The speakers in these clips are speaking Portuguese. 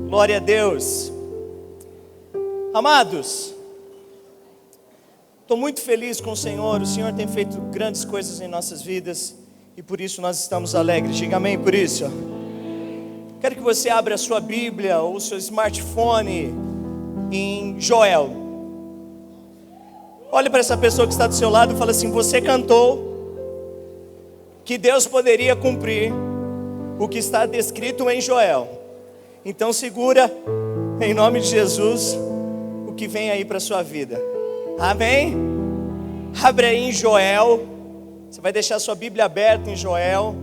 Glória a Deus. Amados, estou muito feliz com o Senhor tem feito grandes coisas em nossas vidas e por isso nós estamos alegres. Diga amém por isso. Quero que você abra a sua Bíblia ou o seu smartphone em Joel. Olhe para essa pessoa que está do seu lado e fala assim: você cantou que Deus poderia cumprir o que está descrito em Joel. Então segura, em nome de Jesus, o que vem aí para a sua vida. Amém? Abre aí em Joel. Você vai deixar a sua Bíblia aberta em Joel.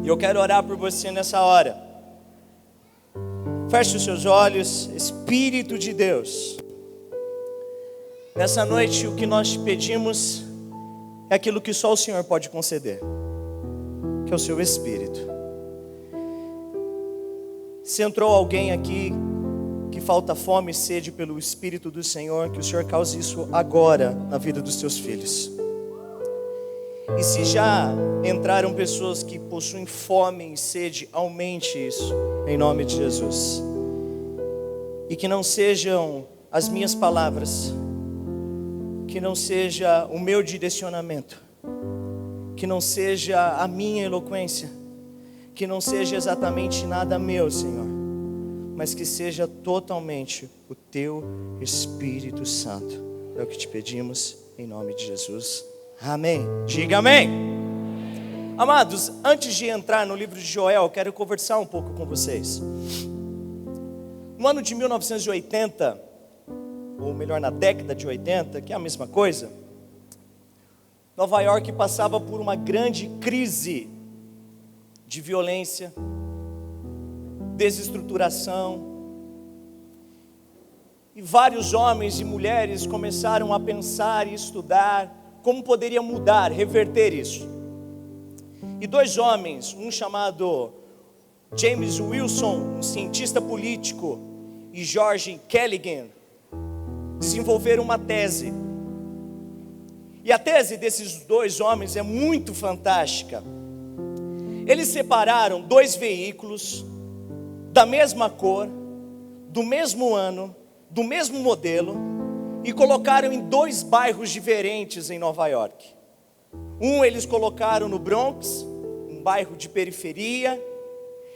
E eu quero orar por você nessa hora. Feche os seus olhos. Espírito de Deus, nessa noite o que nós te pedimos é aquilo que só o Senhor pode conceder, que é o seu Espírito. Se entrou alguém aqui que falta fome e sede pelo Espírito do Senhor, que o Senhor cause isso agora na vida dos teus filhos. E se já entraram pessoas que possuem fome e sede, aumente isso em nome de Jesus. E que não sejam as minhas palavras, que não seja o meu direcionamento, que não seja a minha eloquência, que não seja exatamente nada meu, Senhor, mas que seja totalmente o Teu Espírito Santo. É o que te pedimos em nome de Jesus. Amém. Diga amém. Amados, antes de entrar no livro de Joel, eu quero conversar um pouco com vocês. No ano de 1980, ou melhor, na década de 80, que é a mesma coisa, Nova York passava por uma grande crise de violência, desestruturação, e vários homens e mulheres começaram a pensar e estudar como poderia mudar, reverter isso. E dois homens, um chamado James Wilson, um cientista político, e George Kelligan, desenvolveram uma tese. E a tese desses dois homens é muito fantástica. Eles separaram dois veículos da mesma cor, do mesmo ano, do mesmo modelo, e colocaram em dois bairros diferentes em Nova York. Um eles colocaram no Bronx, um bairro de periferia,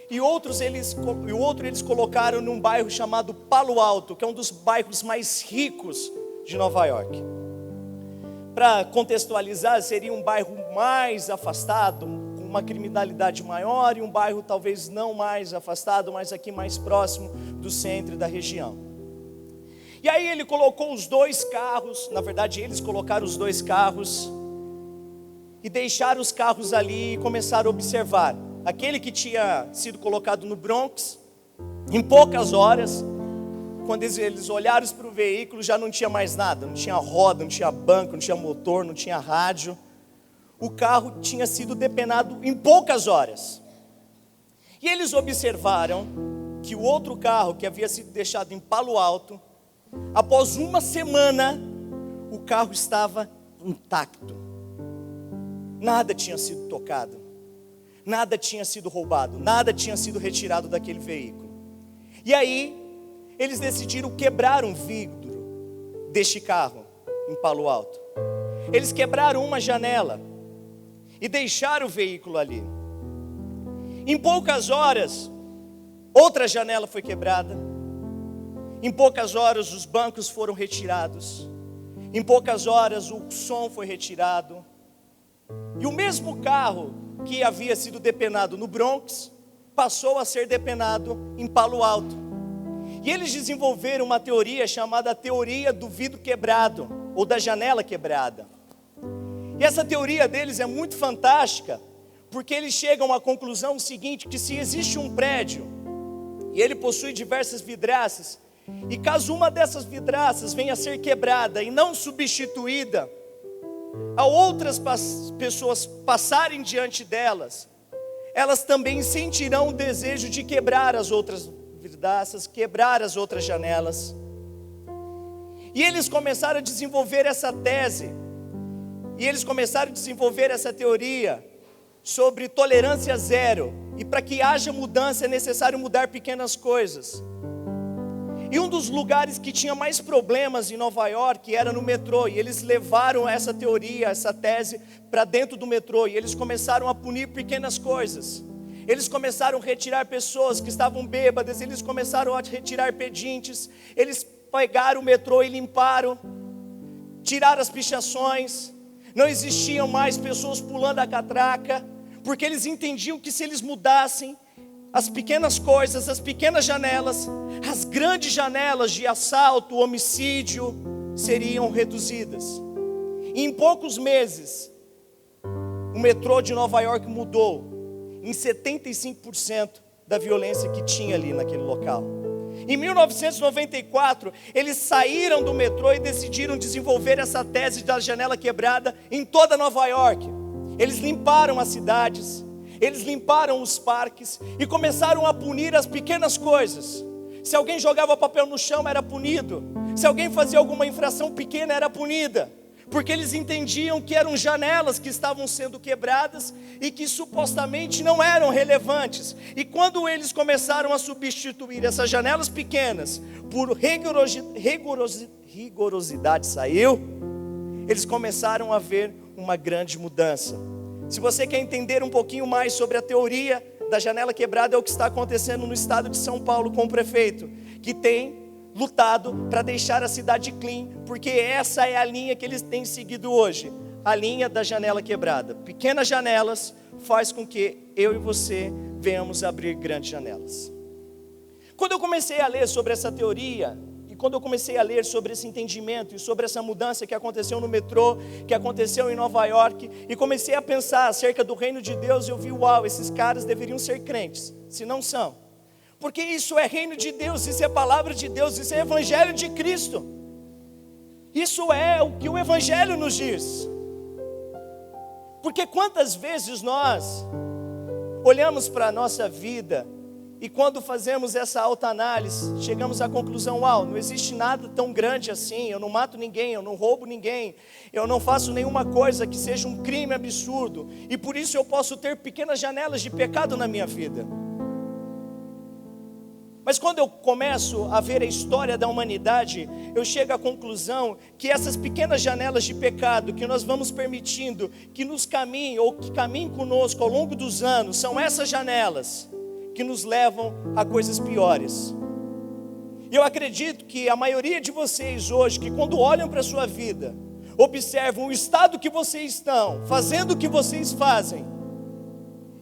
e o outro eles colocaram num bairro chamado Palo Alto, que é um dos bairros mais ricos de Nova York. Para contextualizar, seria um bairro mais afastado, com uma criminalidade maior, e um bairro talvez não mais afastado, mas aqui mais próximo do centro e da região. E aí ele colocou os dois carros, na verdade eles colocaram os dois carros, e deixaram os carros ali e começaram a observar. Aquele que tinha sido colocado no Bronx, em poucas horas, quando eles olharam para o veículo, já não tinha mais nada, não tinha roda, não tinha banco, não tinha motor, não tinha rádio. O carro tinha sido depenado em poucas horas. E eles observaram que o outro carro, que havia sido deixado em Palo Alto, após uma semana, o carro estava intacto. Nada tinha sido tocado, nada tinha sido roubado, nada tinha sido retirado daquele veículo. E aí, eles decidiram quebrar um vidro deste carro em Palo Alto. Eles quebraram uma janela e deixaram o veículo ali. Em poucas horas, outra janela foi quebrada. Em poucas horas, os bancos foram retirados. Em poucas horas, o som foi retirado. E o mesmo carro que havia sido depenado no Bronx passou a ser depenado em Palo Alto. E eles desenvolveram uma teoria chamada teoria do vidro quebrado, ou da janela quebrada. E essa teoria deles é muito fantástica, porque eles chegam à conclusão seguinte, que se existe um prédio, e ele possui diversas vidraças, e caso uma dessas vidraças venha a ser quebrada e não substituída, a outras pessoas passarem diante delas, elas também sentirão o desejo de quebrar as outras vidraças, quebrar as outras janelas. E eles começaram a desenvolver essa tese, e eles começaram a desenvolver essa teoria sobre tolerância zero. E para que haja mudança é necessário mudar pequenas coisas. E um dos lugares que tinha mais problemas em Nova York era no metrô. E eles levaram essa teoria, essa tese para dentro do metrô. E eles começaram a punir pequenas coisas. Eles começaram a retirar pessoas que estavam bêbadas. Eles começaram a retirar pedintes. Eles pegaram o metrô e limparam. Tiraram as pichações. Não existiam mais pessoas pulando a catraca. Porque eles entendiam que se eles mudassem as pequenas coisas, as pequenas janelas, as grandes janelas de assalto, homicídio, seriam reduzidas. E em poucos meses, o metrô de Nova York mudou em 75% da violência que tinha ali naquele local. Em 1994, eles saíram do metrô e decidiram desenvolver essa tese da janela quebrada em toda Nova York. Eles limparam as cidades, eles limparam os parques e começaram a punir as pequenas coisas. Se alguém jogava papel no chão, era punido. Se alguém fazia alguma infração pequena, era punida. Porque eles entendiam que eram janelas que estavam sendo quebradas e que supostamente não eram relevantes. E quando eles começaram a substituir essas janelas pequenas por rigorosidade eles começaram a ver uma grande mudança. Se você quer entender um pouquinho mais sobre a teoria da janela quebrada, é o que está acontecendo no estado de São Paulo com o prefeito, que tem lutado para deixar a cidade clean, porque essa é a linha que eles têm seguido hoje, a linha da janela quebrada. Pequenas janelas faz com que eu e você venhamos abrir grandes janelas. Quando eu comecei a ler sobre essa teoria, e quando eu comecei a ler sobre esse entendimento e sobre essa mudança que aconteceu no metrô, que aconteceu em Nova York, e comecei a pensar acerca do reino de Deus, eu vi, uau, esses caras deveriam ser crentes, se não são. Porque isso é reino de Deus, isso é palavra de Deus, isso é evangelho de Cristo. Isso é o que o evangelho nos diz. Porque quantas vezes nós olhamos para a nossa vida e quando fazemos essa autoanálise, chegamos à conclusão, uau, não existe nada tão grande assim, eu não mato ninguém, eu não roubo ninguém, eu não faço nenhuma coisa que seja um crime absurdo, e por isso eu posso ter pequenas janelas de pecado na minha vida. Mas quando eu começo a ver a história da humanidade, eu chego à conclusão que essas pequenas janelas de pecado que nós vamos permitindo que nos caminhem ou que caminhem conosco ao longo dos anos, são essas janelas que nos levam a coisas piores. E eu acredito que a maioria de vocês hoje, que quando olham para a sua vida, observam o estado que vocês estão, fazendo o que vocês fazem,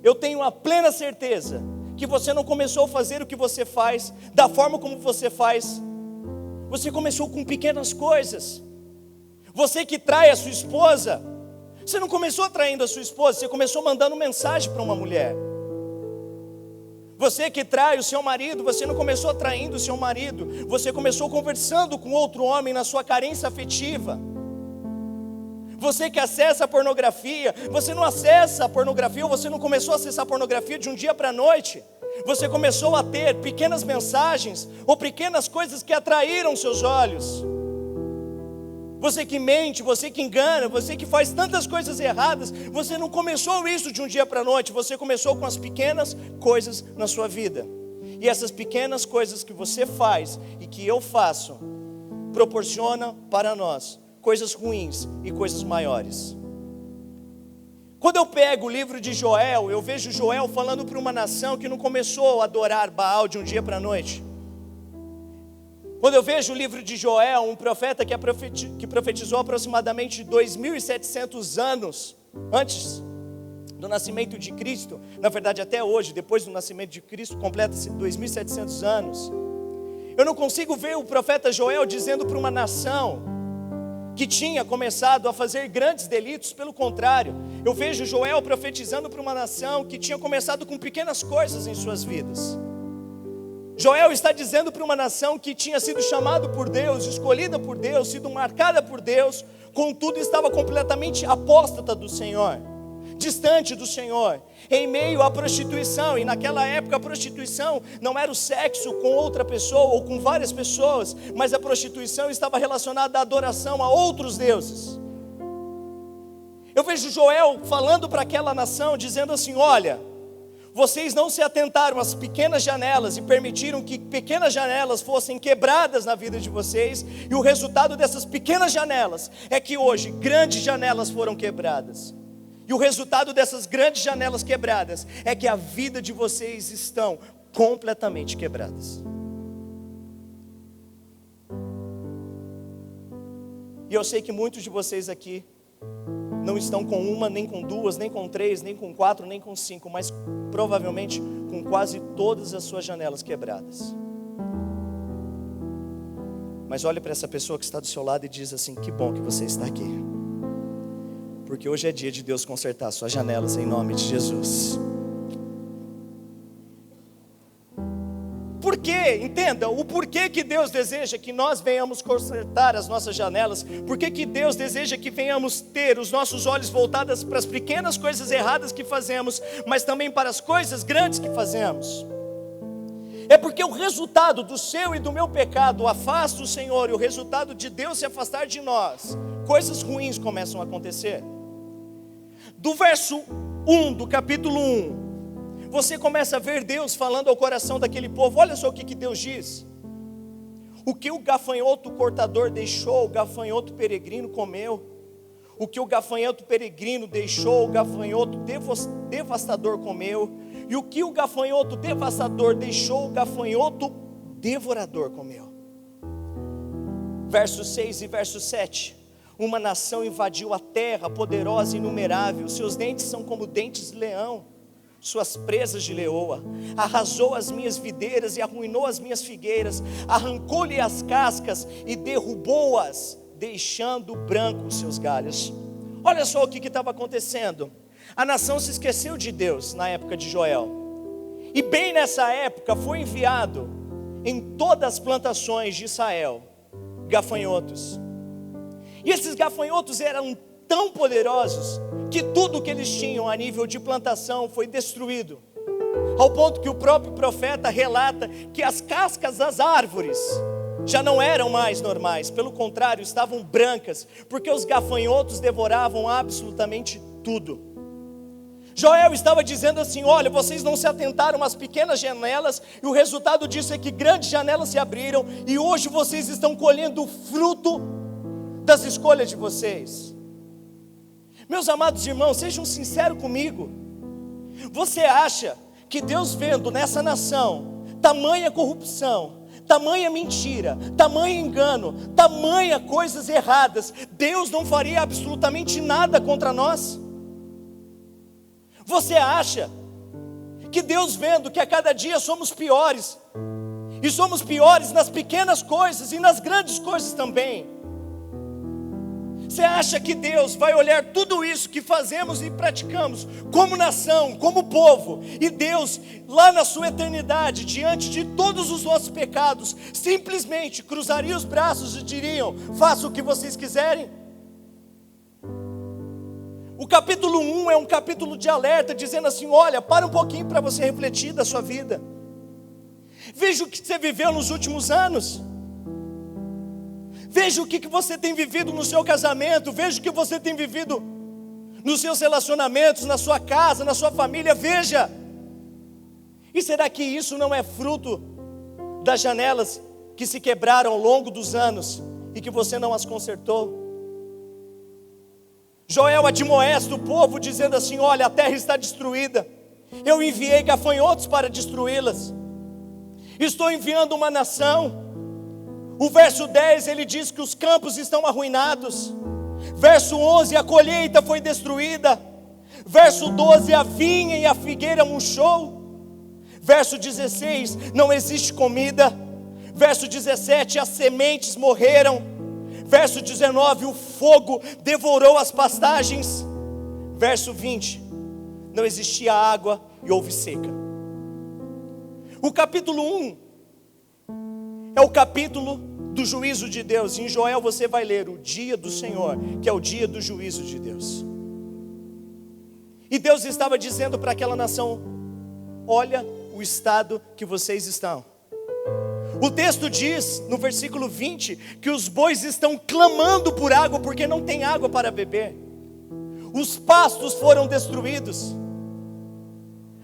eu tenho a plena certeza que você não começou a fazer o que você faz, da forma como você faz, você começou com pequenas coisas. Você que trai a sua esposa, você não começou traindo a sua esposa, você começou mandando mensagem para uma mulher. Você que trai o seu marido, você não começou traindo o seu marido, você começou conversando com outro homem na sua carência afetiva. Você que acessa a pornografia, você não acessa a pornografia, ou você não começou a acessar a pornografia de um dia para a noite. Você começou a ter pequenas mensagens, ou pequenas coisas que atraíram seus olhos. Você que mente, você que engana, você que faz tantas coisas erradas, você não começou isso de um dia para a noite, você começou com as pequenas coisas na sua vida. E essas pequenas coisas que você faz e que eu faço, proporcionam para nós coisas ruins e coisas maiores. Quando eu pego o livro de Joel, eu vejo Joel falando para uma nação que não começou a adorar Baal de um dia para a noite. Quando eu vejo o livro de Joel, um profeta que profetizou aproximadamente 2.700 anos antes do nascimento de Cristo, na verdade até hoje, depois do nascimento de Cristo, completa-se 2.700 anos. Eu não consigo ver o profeta Joel dizendo para uma nação que tinha começado a fazer grandes delitos, pelo contrário, eu vejo Joel profetizando para uma nação que tinha começado com pequenas coisas em suas vidas. Joel está dizendo para uma nação que tinha sido chamada por Deus, escolhida por Deus, sido marcada por Deus, contudo estava completamente apóstata do Senhor, distante do Senhor, em meio à prostituição. E naquela época a prostituição não era o sexo com outra pessoa ou com várias pessoas, mas a prostituição estava relacionada à adoração a outros deuses. Eu vejo Joel falando para aquela nação, dizendo assim, olha, vocês não se atentaram às pequenas janelas e permitiram que pequenas janelas fossem quebradas na vida de vocês, e o resultado dessas pequenas janelas é que hoje grandes janelas foram quebradas. E o resultado dessas grandes janelas quebradas é que a vida de vocês estão completamente quebradas. E eu sei que muitos de vocês aqui não estão com uma, nem com duas, nem com três, nem com quatro, nem com cinco, mas provavelmente com quase todas as suas janelas quebradas. Mas olhe para essa pessoa que está do seu lado e diz assim: que bom que você está aqui, porque hoje é dia de Deus consertar suas janelas em nome de Jesus. Por quê? Entenda, o porquê que Deus deseja que nós venhamos consertar as nossas janelas. Por que Deus deseja que venhamos ter os nossos olhos voltados para as pequenas coisas erradas que fazemos, mas também para as coisas grandes que fazemos? É porque o resultado do seu e do meu pecado afasta o Senhor, e o resultado de Deus se afastar de nós, coisas ruins começam a acontecer. Do verso 1 do capítulo 1, você começa a ver Deus falando ao coração daquele povo. Olha só o que Deus diz: o que o gafanhoto cortador deixou, o gafanhoto peregrino comeu. O que o gafanhoto peregrino deixou, o gafanhoto devastador comeu. E o que o gafanhoto devastador deixou, o gafanhoto devorador comeu. Verso 6 e verso 7. Uma nação invadiu a terra, poderosa e inumerável. Seus dentes são como dentes de leão, suas presas de leoa. Arrasou as minhas videiras e arruinou as minhas figueiras. Arrancou-lhe as cascas e derrubou-as, deixando branco os seus galhos. Olha só o que estava acontecendo. A nação se esqueceu de Deus na época de Joel. E bem nessa época foi enviado em todas as plantações de Israel gafanhotos. E esses gafanhotos eram tão poderosos que tudo que eles tinham a nível de plantação foi destruído, ao ponto que o próprio profeta relata que as cascas das árvores já não eram mais normais, pelo contrário, estavam brancas, porque os gafanhotos devoravam absolutamente tudo. Joel estava dizendo assim: olha, vocês não se atentaram às pequenas janelas, e o resultado disso é que grandes janelas se abriram, e hoje vocês estão colhendo o fruto das escolhas de vocês. Meus amados irmãos, sejam sinceros comigo. Você acha que Deus, vendo nessa nação tamanha corrupção, tamanha mentira, tamanho engano, tamanha coisas erradas, Deus não faria absolutamente nada contra nós? Você acha que Deus, vendo que a cada dia somos piores, e somos piores nas pequenas coisas e nas grandes coisas também, você acha que Deus vai olhar tudo isso que fazemos e praticamos como nação, como povo, e Deus, lá na sua eternidade, diante de todos os nossos pecados, simplesmente cruzaria os braços e diriam: faça o que vocês quiserem? O capítulo 1 é um capítulo de alerta, dizendo assim: olha, para um pouquinho para você refletir da sua vida. Veja o que você viveu nos últimos anos. Veja o que você tem vivido no seu casamento. Veja o que você tem vivido nos seus relacionamentos, na sua casa, na sua família. Veja. E será que isso não é fruto das janelas que se quebraram ao longo dos anos e que você não as consertou? Joel admoesta o povo dizendo assim: olha, a terra está destruída. Eu enviei gafanhotos para destruí-las. Estou enviando uma nação. O verso 10 ele diz que os campos estão arruinados. Verso 11, a colheita foi destruída. Verso 12, a vinha e a figueira murchou. Verso 16, não existe comida. Verso 17, as sementes morreram. Verso 19, o fogo devorou as pastagens. Verso 20, não existia água e houve seca. O capítulo 1 é o capítulo do juízo de Deus. Em Joel você vai ler o dia do Senhor, que é o dia do juízo de Deus. E Deus estava dizendo para aquela nação: olha o estado que vocês estão. O texto diz, no versículo 20, que os bois estão clamando por água, porque não tem água para beber. Os pastos foram destruídos.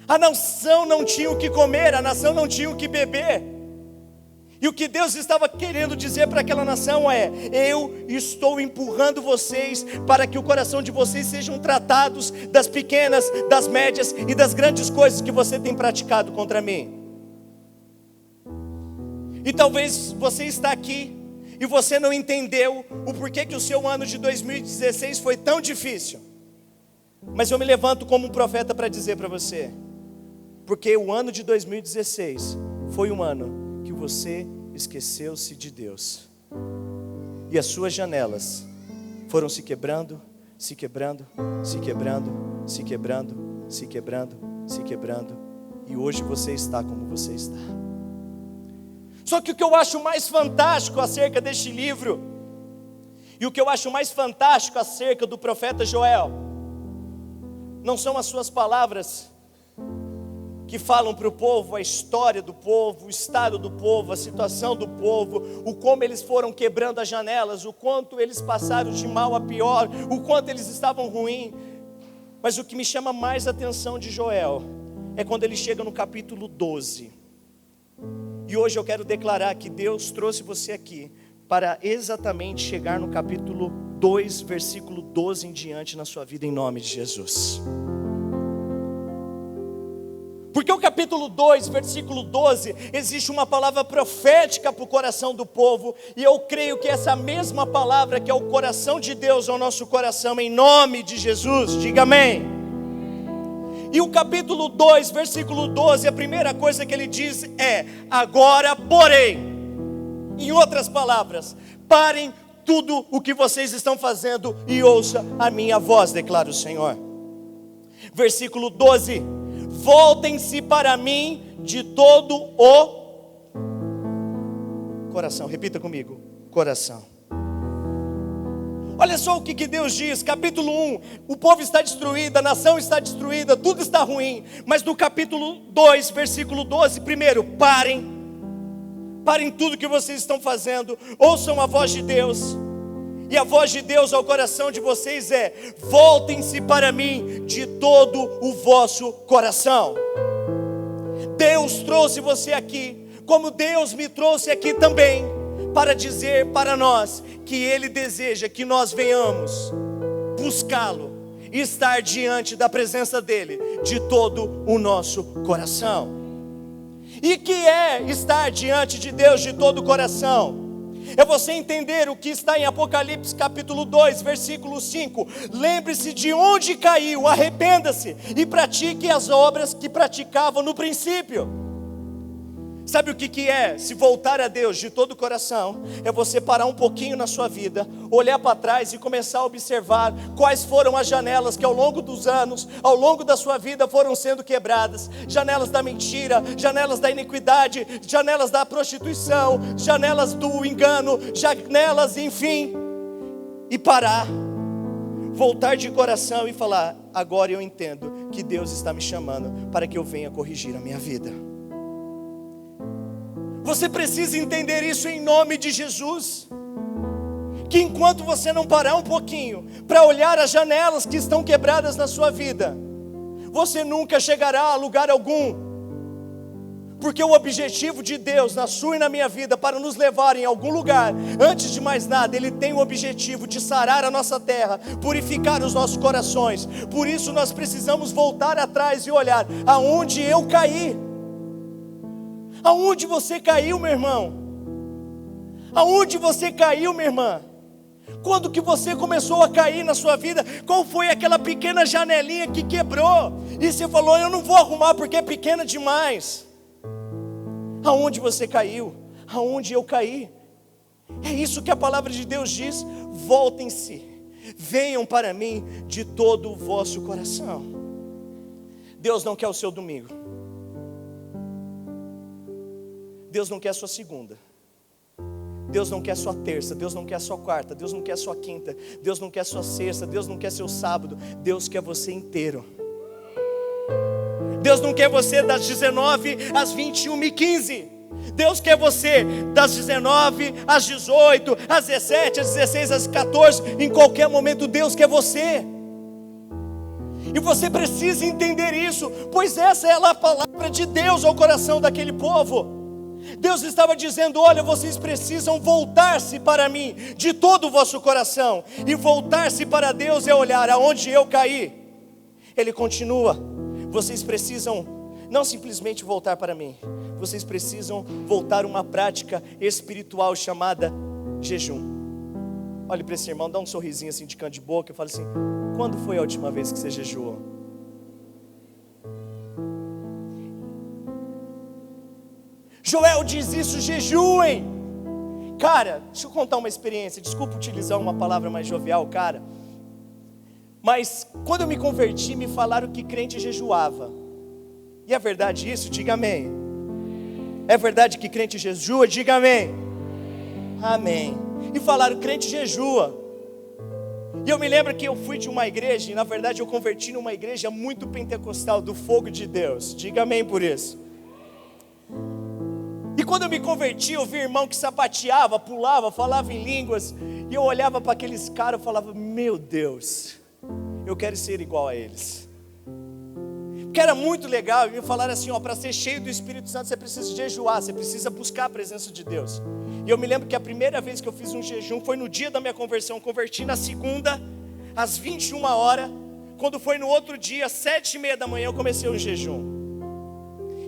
A nação não tinha o que comer, a nação não tinha o que beber. E o que Deus estava querendo dizer para aquela nação é: eu estou empurrando vocês para que o coração de vocês sejam tratados das pequenas, das médias e das grandes coisas que você tem praticado contra mim. E talvez você está aqui e você não entendeu o porquê que o seu ano de 2016 foi tão difícil. Mas eu me levanto como um profeta para dizer para você: porque o ano de 2016 foi um ano que você esqueceu-se de Deus, e as suas janelas foram se quebrando, se quebrando, se quebrando, se quebrando, se quebrando, se quebrando, e hoje você está como você está. Só que o que eu acho mais fantástico acerca deste livro, e o que eu acho mais fantástico acerca do profeta Joel, não são as suas palavras que falam para o povo a história do povo, o estado do povo, a situação do povo, o como eles foram quebrando as janelas, o quanto eles passaram de mal a pior, o quanto eles estavam ruins. Mas o que me chama mais a atenção de Joel é quando ele chega no capítulo 12. E hoje eu quero declarar que Deus trouxe você aqui para exatamente chegar no capítulo 2, versículo 12 em diante na sua vida, em nome de Jesus. Porque o capítulo 2, versículo 12, existe uma palavra profética para o coração do povo, e eu creio que essa mesma palavra que é o coração de Deus ao nosso coração, em nome de Jesus, diga amém. E o capítulo 2, versículo 12, a primeira coisa que ele diz é: agora porém, em outras palavras, parem tudo o que vocês estão fazendo e ouça a minha voz, declara o Senhor. Versículo 12: voltem-se para mim de todo o coração. Repita comigo: coração. Olha só o que Deus diz, capítulo 1, o povo está destruído, a nação está destruída, tudo está ruim. Mas no capítulo 2, versículo 12, primeiro, parem tudo que vocês estão fazendo, ouçam a voz de Deus. E a voz de Deus ao coração de vocês é: voltem-se para mim de todo o vosso coração. Deus trouxe você aqui, como Deus me trouxe aqui também, para dizer para nós que Ele deseja que nós venhamos buscá-lo e estar diante da presença dEle de todo o nosso coração. E que é estar diante de Deus de todo o coração? É você entender o que está em Apocalipse capítulo 2, versículo 5. Lembre-se de onde caiu, arrependa-se e pratique as obras que praticavam no princípio. Sabe o que é se voltar a Deus de todo o coração? É você parar um pouquinho na sua vida, olhar para trás e começar a observar quais foram as janelas que ao longo dos anos, ao longo da sua vida foram sendo quebradas. Janelas da mentira, janelas da iniquidade, janelas da prostituição, janelas do engano, janelas, enfim. E parar, voltar de coração e falar: agora eu entendo que Deus está me chamando para que eu venha corrigir a minha vida. Você precisa entender isso em nome de Jesus. Que enquanto você não parar um pouquinho para olhar as janelas que estão quebradas na sua vida, você nunca chegará a lugar algum. Porque o objetivo de Deus na sua e na minha vida para nos levar em algum lugar, antes de mais nada, Ele tem o objetivo de sarar a nossa terra, purificar os nossos corações. Por isso nós precisamos voltar atrás e olhar aonde eu caí. Aonde você caiu, meu irmão? Aonde você caiu, minha irmã? Quando que você começou a cair na sua vida? Qual foi aquela pequena janelinha que quebrou? E você falou: eu não vou arrumar porque é pequena demais. Aonde você caiu? Aonde eu caí? É isso que a palavra de Deus diz: voltem-se, venham para mim de todo o vosso coração. Deus não quer o seu domingo. Deus não quer a sua segunda. Deus não quer a sua terça. Deus não quer a sua quarta. Deus não quer a sua quinta. Deus não quer a sua sexta. Deus não quer seu sábado. Deus quer você inteiro. Deus não quer você das 19 às 21h15. Deus quer você das 19 às 18, às 17, às 16, às 14. Em qualquer momento Deus quer você. E você precisa entender isso, pois essa é a palavra de Deus ao coração daquele povo. Deus estava dizendo: olha, vocês precisam voltar-se para mim de todo o vosso coração. E voltar-se para Deus é olhar aonde eu caí. Ele continua: vocês precisam não simplesmente voltar para mim, vocês precisam voltar a uma prática espiritual chamada jejum. Olhe para esse irmão, dá um sorrisinho assim de canto de boca e fala assim: quando foi a última vez que você jejuou? Joel diz isso: jejuem. Cara, deixa eu contar uma experiência. Desculpa utilizar uma palavra mais jovial, cara, mas quando eu me converti, me falaram que crente jejuava. E é verdade isso? Diga amém. É verdade que crente jejua? Diga amém. Amém. E falaram: crente jejua. E eu me lembro que eu fui de uma igreja, e na verdade eu converti numa igreja muito pentecostal, do fogo de Deus. Diga amém por isso. E quando eu me converti, eu vi irmão que sapateava, pulava, falava em línguas. E eu olhava para aqueles caras e falava: meu Deus, eu quero ser igual a eles. Porque era muito legal. E me falaram assim: ó, para ser cheio do Espírito Santo você precisa jejuar, você precisa buscar a presença de Deus. E eu me lembro que a primeira vez que eu fiz um jejum foi no dia da minha conversão. Converti na segunda, às 21 horas. Quando foi no outro dia, às 7:30 da manhã, eu comecei um jejum.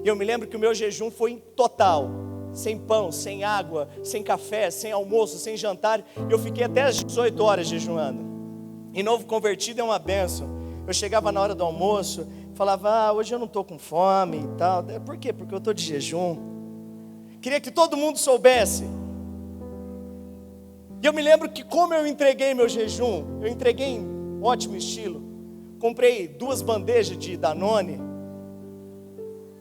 E eu me lembro que o meu jejum foi em total, sem pão, sem água, sem café, sem almoço, sem jantar. Eu fiquei até às 18 horas jejuando. E novo convertido é uma bênção. Eu chegava na hora do almoço, falava: hoje eu não estou com fome e tal. Por quê? Porque eu estou de jejum. Queria que todo mundo soubesse. E eu me lembro que como eu entreguei meu jejum, eu entreguei em ótimo estilo. Comprei 2 bandejas de Danone,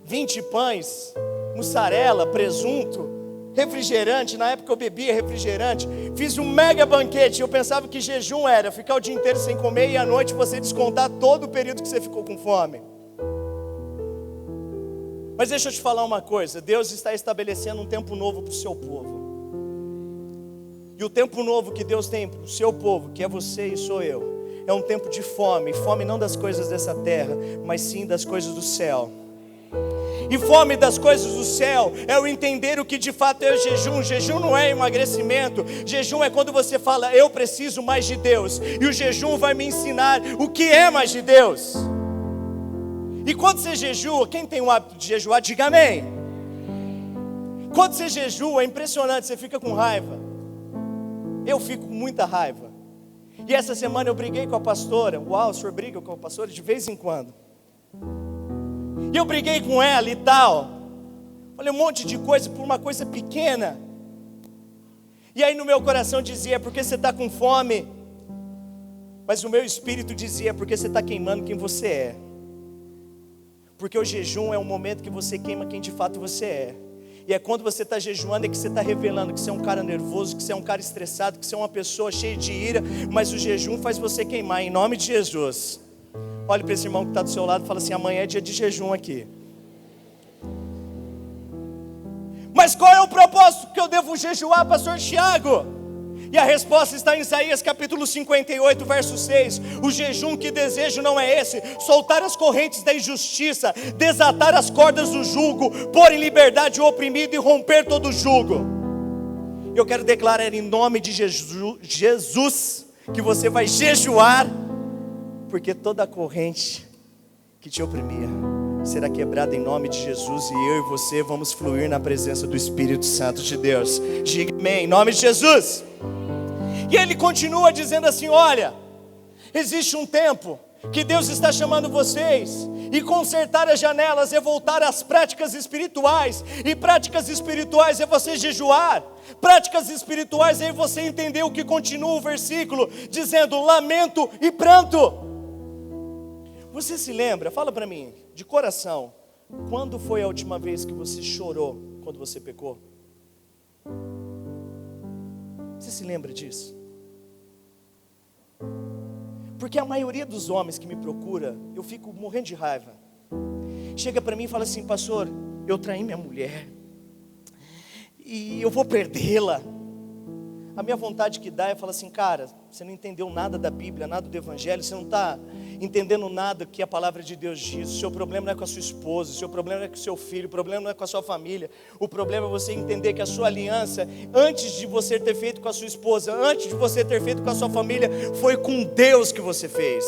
20 pães, mussarela, presunto, refrigerante. Na época eu bebia refrigerante. Fiz um mega banquete. Eu pensava que jejum era ficar o dia inteiro sem comer e à noite você descontar todo o período que você ficou com fome. Mas deixa eu te falar uma coisa: Deus está estabelecendo um tempo novo para o seu povo. E o tempo novo que Deus tem para o seu povo, que é você e sou eu, é um tempo de fome. Fome não das coisas dessa terra, mas sim das coisas do céu. E fome das coisas do céu é o entender o que de fato é o jejum. Jejum não é emagrecimento. Jejum é quando você fala: eu preciso mais de Deus. E o jejum vai me ensinar o que é mais de Deus. E quando você jejua, quem tem o hábito de jejuar, diga amém. Quando você jejua, é impressionante, você fica com raiva. Eu fico com muita raiva. E essa semana eu briguei com a pastora. Uau, o senhor briga com a pastora de vez em quando. E eu briguei com ela e tal. Falei um monte de coisa por uma coisa pequena. E aí no meu coração dizia: porque você está com fome. Mas o meu espírito dizia: porque você está queimando quem você é. Porque o jejum é um momento que você queima quem de fato você é. E é quando você está jejuando é que você está revelando que você é um cara nervoso, que você é um cara estressado, que você é uma pessoa cheia de ira. Mas o jejum faz você queimar, em nome de Jesus. Olhe para esse irmão que está do seu lado e fala assim: amanhã é dia de jejum aqui. Mas qual é o propósito que eu devo jejuar, pastor Tiago? E a resposta está em Isaías capítulo 58, verso 6. O jejum que desejo não é esse: soltar as correntes da injustiça, desatar as cordas do jugo, pôr em liberdade o oprimido e romper todo o jugo. Eu quero declarar em nome de Jesus que você vai jejuar, porque toda a corrente que te oprimia será quebrada em nome de Jesus. E eu e você vamos fluir na presença do Espírito Santo de Deus. Diga amém, em nome de Jesus. E ele continua dizendo assim: olha, existe um tempo que Deus está chamando vocês, e consertar as janelas é voltar às práticas espirituais. E práticas espirituais é você jejuar. Práticas espirituais é você entender o que continua o versículo, dizendo: lamento e pranto. Você se lembra, fala para mim, de coração, quando foi a última vez que você chorou quando você pecou? Você se lembra disso? Porque a maioria dos homens que me procura, eu fico morrendo de raiva. Chega para mim e fala assim: pastor, eu traí minha mulher e eu vou perdê-la. A minha vontade que dá é falar assim: cara, você não entendeu nada da Bíblia, nada do Evangelho, você não está entendendo nada que a palavra de Deus diz. O seu problema não é com a sua esposa, o seu problema não é com o seu filho, o problema não é com a sua família. O problema é você entender que a sua aliança, antes de você ter feito com a sua esposa, antes de você ter feito com a sua família, foi com Deus que você fez.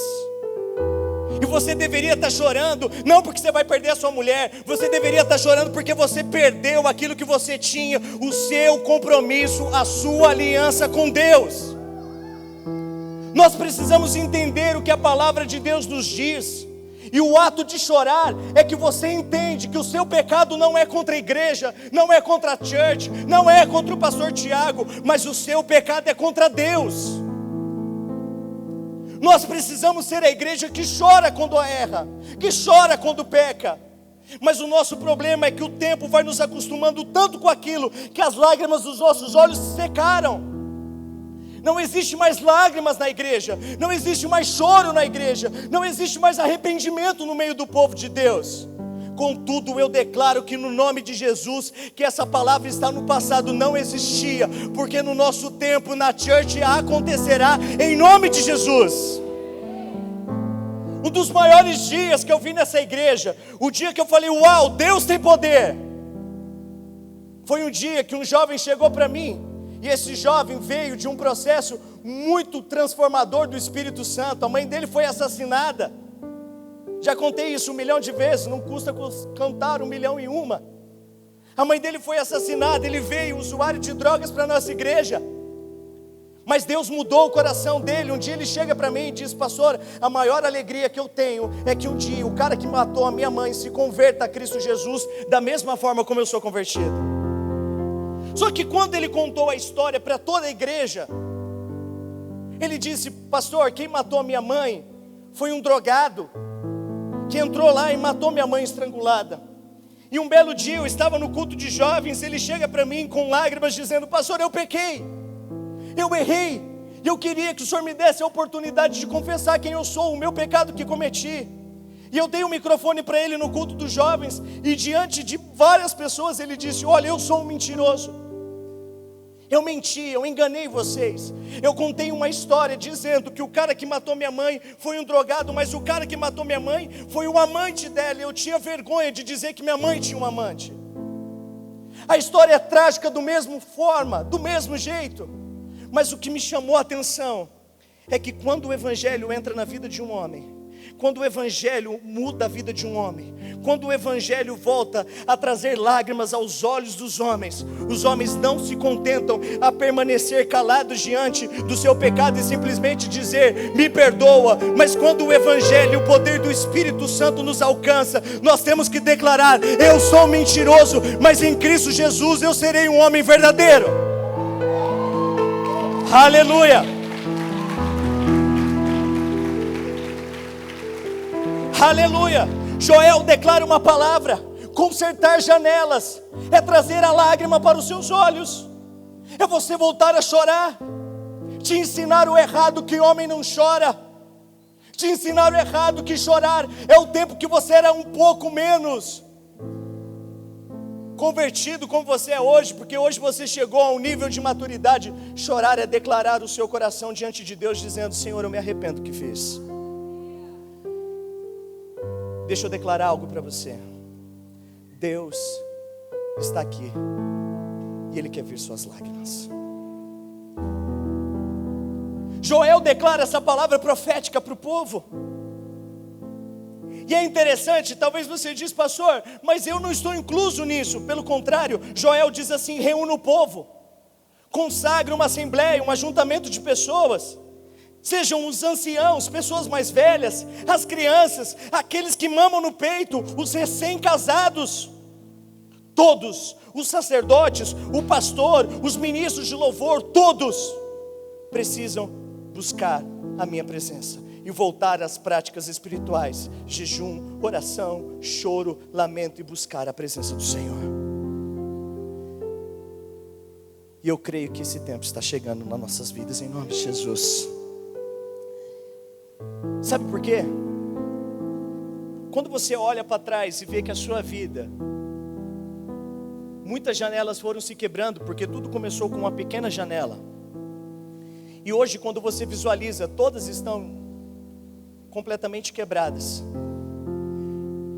E você deveria estar chorando, não porque você vai perder a sua mulher, você deveria estar chorando porque você perdeu aquilo que você tinha, o seu compromisso, a sua aliança com Deus. Nós precisamos entender o que a palavra de Deus nos diz. E o ato de chorar é que você entende que o seu pecado não é contra a igreja, não é contra a church, não é contra o pastor Tiago, mas o seu pecado é contra Deus. Nós precisamos ser a igreja que chora quando erra, que chora quando peca. Mas o nosso problema é que o tempo vai nos acostumando tanto com aquilo, que as lágrimas dos nossos olhos se secaram. Não existe mais lágrimas na igreja, não existe mais choro na igreja, não existe mais arrependimento no meio do povo de Deus. Contudo, eu declaro que no nome de Jesus, que essa palavra está no passado, não existia, porque no nosso tempo, na church, acontecerá em nome de Jesus. Um dos maiores dias que eu vi nessa igreja, o dia que eu falei, uau, Deus tem poder, foi um dia que um jovem chegou para mim, e esse jovem veio de um processo muito transformador do Espírito Santo. A mãe dele foi assassinada. Já contei isso 1 milhão de vezes, não custa cantar 1.000.001. A mãe dele foi assassinada, ele veio usuário de drogas para a nossa igreja. Mas Deus mudou o coração dele. Um dia ele chega para mim e diz, pastor, a maior alegria que eu tenho é que um dia o cara que matou a minha mãe se converta a Cristo Jesus da mesma forma como eu sou convertido. Só que quando ele contou a história para toda a igreja, ele disse, pastor, quem matou a minha mãe foi um drogado, que entrou lá e matou minha mãe estrangulada. E um belo dia eu estava no culto de jovens, ele chega para mim com lágrimas dizendo, pastor, eu pequei, eu errei, e eu queria que o senhor me desse a oportunidade de confessar quem eu sou, o meu pecado que cometi. E eu dei o microfone para ele no culto dos jovens, e diante de várias pessoas ele disse, olha, eu sou um mentiroso, eu menti, eu enganei vocês. Eu contei uma história dizendo que o cara que matou minha mãe foi um drogado, mas o cara que matou minha mãe foi o amante dela. Eu tinha vergonha de dizer que minha mãe tinha um amante. A história é trágica do mesmo forma, do mesmo jeito. Mas o que me chamou a atenção é que quando o evangelho entra na vida de um homem, quando o evangelho muda a vida de um homem, quando o evangelho volta a trazer lágrimas aos olhos dos homens, os homens não se contentam a permanecer calados diante do seu pecado e simplesmente dizer, me perdoa, mas quando o evangelho, o poder do Espírito Santo nos alcança, nós temos que declarar, eu sou mentiroso, mas em Cristo Jesus eu serei um homem verdadeiro. Aleluia. Aleluia. Joel declara uma palavra, consertar janelas é trazer a lágrima para os seus olhos, é você voltar a chorar, te ensinar o errado que homem não chora, te ensinar o errado que chorar é o tempo que você era um pouco menos convertido como você é hoje, porque hoje você chegou a um nível de maturidade. Chorar é declarar o seu coração diante de Deus dizendo, Senhor, eu me arrependo do que fiz. Deixa eu declarar algo para você. Deus está aqui e Ele quer ver suas lágrimas. Joel declara essa palavra profética para o povo. E é interessante, talvez você diz, pastor, mas eu não estou incluso nisso. Pelo contrário, Joel diz assim, reúna o povo, consagre uma assembleia, um ajuntamento de pessoas. Sejam os anciãos, pessoas mais velhas, as crianças, aqueles que mamam no peito, os recém-casados, todos, os sacerdotes, o pastor, os ministros de louvor, todos precisam buscar a minha presença e voltar às práticas espirituais, jejum, oração, choro, lamento e buscar a presença do Senhor. E eu creio que esse tempo está chegando nas nossas vidas, em nome de Jesus. Sabe por quê? Quando você olha para trás e vê que a sua vida, muitas janelas foram se quebrando, porque tudo começou com uma pequena janela. E hoje, quando você visualiza, todas estão completamente quebradas.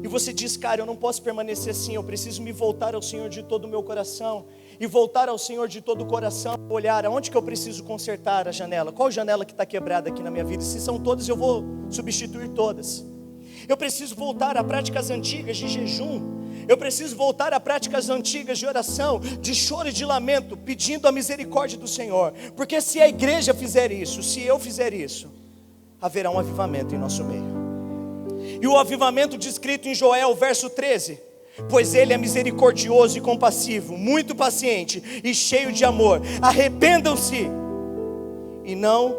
E você diz, cara, eu não posso permanecer assim, eu preciso me voltar ao Senhor de todo o meu coração. E voltar ao Senhor de todo o coração, olhar aonde que eu preciso consertar a janela. Qual janela que está quebrada aqui na minha vida? Se são todas, eu vou substituir todas. Eu preciso voltar a práticas antigas de jejum. Eu preciso voltar a práticas antigas de oração, de choro e de lamento, pedindo a misericórdia do Senhor. Porque se a igreja fizer isso, se eu fizer isso, haverá um avivamento em nosso meio. E o avivamento descrito em Joel, verso 13: pois ele é misericordioso e compassivo, muito paciente e cheio de amor. Arrependam-se e não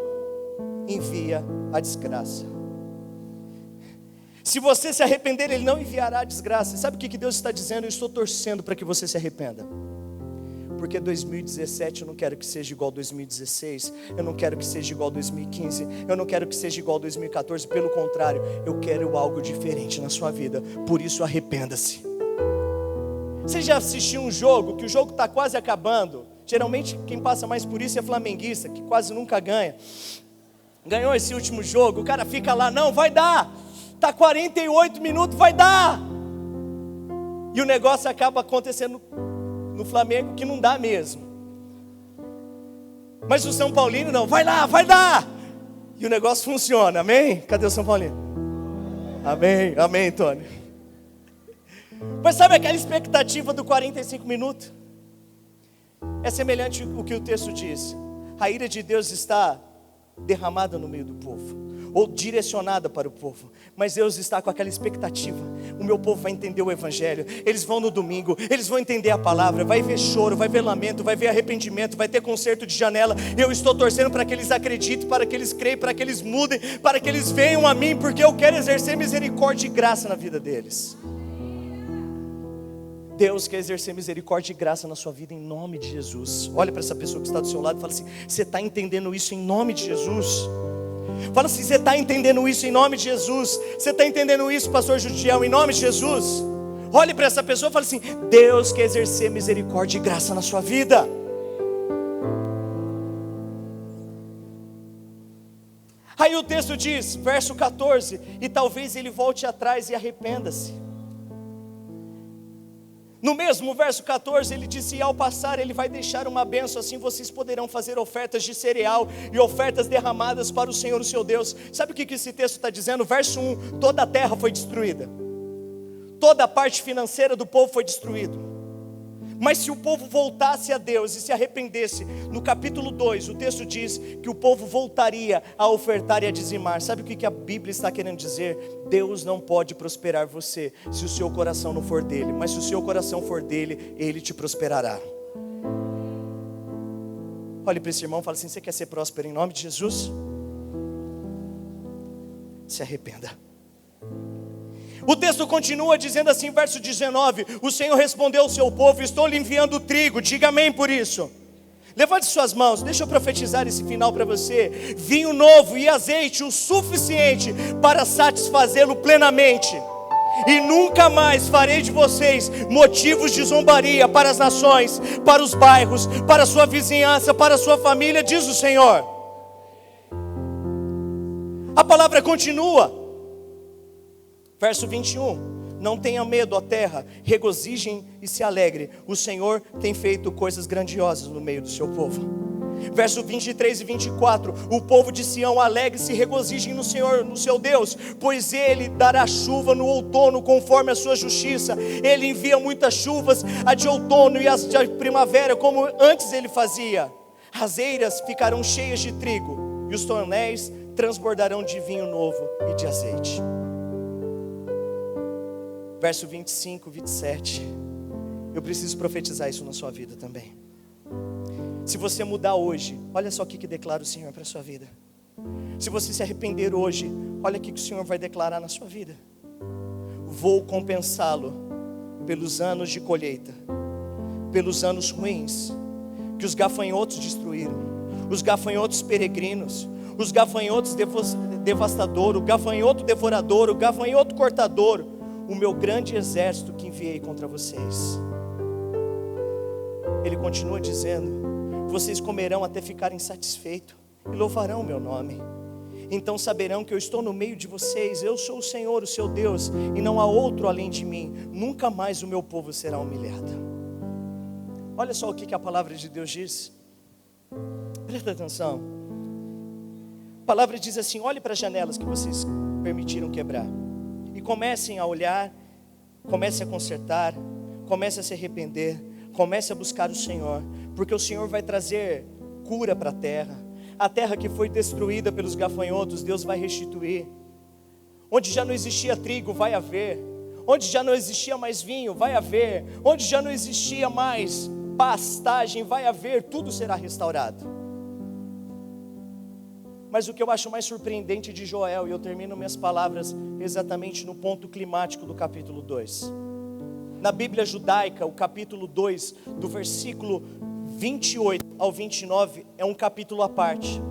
envia a desgraça. Se você se arrepender, Ele não enviará a desgraça. Sabe o que Deus está dizendo? Eu estou torcendo para que você se arrependa. Porque 2017 eu não quero que seja igual 2016. Eu não quero que seja igual 2015. Eu não quero que seja igual 2014. Pelo contrário, eu quero algo diferente na sua vida. Por isso arrependa-se. Você já assistiu um jogo, que o jogo está quase acabando? Geralmente quem passa mais por isso é flamenguista, que quase nunca ganha. Ganhou esse último jogo, o cara fica lá, não, vai dar. Está 48 minutos, vai dar. E o negócio acaba acontecendo no Flamengo, que não dá mesmo. Mas o São Paulino não, vai lá, vai dar. E o negócio funciona, amém? Cadê o São Paulino? Amém, amém, Tony. Mas sabe aquela expectativa do 45 minutos? É semelhante ao que o texto diz. A ira de Deus está derramada no meio do povo, ou direcionada para o povo, mas Deus está com aquela expectativa. O meu povo vai entender o Evangelho, eles vão no domingo, eles vão entender a palavra, vai ver choro, vai ver lamento, vai ver arrependimento, vai ter conserto de janela. Eu estou torcendo para que eles acreditem, para que eles creiam, para que eles mudem, para que eles venham a mim, porque eu quero exercer misericórdia e graça na vida deles. Deus quer exercer misericórdia e graça na sua vida em nome de Jesus. Olha para essa pessoa que está do seu lado e fala assim: você está entendendo isso em nome de Jesus? Fala assim: você está entendendo isso em nome de Jesus? Você está entendendo isso, pastor Judiel, em nome de Jesus? Olhe para essa pessoa e fala assim: Deus quer exercer misericórdia e graça na sua vida. Aí o texto diz, verso 14: e talvez ele volte atrás e arrependa-se. No mesmo verso 14 ele disse: e ao passar ele vai deixar uma bênção, assim vocês poderão fazer ofertas de cereal e ofertas derramadas para o Senhor o seu Deus. Sabe o que esse texto está dizendo? Verso 1, toda a terra foi destruída, toda a parte financeira do povo foi destruída. Mas se o povo voltasse a Deus e se arrependesse, no capítulo 2 o texto diz que o povo voltaria a ofertar e a dizimar. Sabe o que a Bíblia está querendo dizer? Deus não pode prosperar você se o seu coração não for dele, mas se o seu coração for dele, ele te prosperará. Olhe para esse irmão e fala assim: você quer ser próspero em nome de Jesus? Se arrependa. O texto continua dizendo assim, verso 19: o Senhor respondeu ao seu povo: estou lhe enviando trigo. Diga amém por isso. Levante suas mãos, deixa eu profetizar esse final para você. Vinho novo e azeite o suficiente para satisfazê-lo plenamente. E nunca mais farei de vocês motivos de zombaria para as nações, para os bairros, para a sua vizinhança, para a sua família, diz o Senhor. A palavra continua. Verso 21, não tenha medo, ó terra, regozijem e se alegre, o Senhor tem feito coisas grandiosas no meio do seu povo. Verso 23 e 24, o povo de Sião alegre-se e regozijem no Senhor, no seu Deus, pois Ele dará chuva no outono conforme a sua justiça. Ele envia muitas chuvas, a de outono e as de primavera, como antes Ele fazia. As eiras ficarão cheias de trigo e os tonéis transbordarão de vinho novo e de azeite. Verso 25, 27. Eu preciso profetizar isso na sua vida também. Se você mudar hoje, olha só o que declara o Senhor para a sua vida. Se você se arrepender hoje, olha o que o Senhor vai declarar na sua vida. Vou compensá-lo pelos anos de colheita, pelos anos ruins que os gafanhotos destruíram, os gafanhotos peregrinos, os gafanhotos devastadores, o gafanhoto devorador, o gafanhoto cortador, o meu grande exército que enviei contra vocês. Ele continua dizendo: vocês comerão até ficarem satisfeitos e louvarão o meu nome. Então saberão que eu estou no meio de vocês. Eu sou o Senhor, o seu Deus, e não há outro além de mim. Nunca mais o meu povo será humilhado. Olha só o que a palavra de Deus diz. Presta atenção. A palavra diz assim: olhe para as janelas que vocês permitiram quebrar, e comecem a olhar, comecem a consertar, comecem a se arrepender, comecem a buscar o Senhor, porque o Senhor vai trazer cura para a terra que foi destruída pelos gafanhotos, Deus vai restituir. Onde já não existia trigo, vai haver. Onde já não existia mais vinho, vai haver. Onde já não existia mais pastagem, vai haver. Tudo será restaurado. Mas o que eu acho mais surpreendente de Joel, e eu termino minhas palavras exatamente no ponto climático do capítulo 2. Na Bíblia judaica, o capítulo 2, do versículo 28 ao 29, é um capítulo à parte.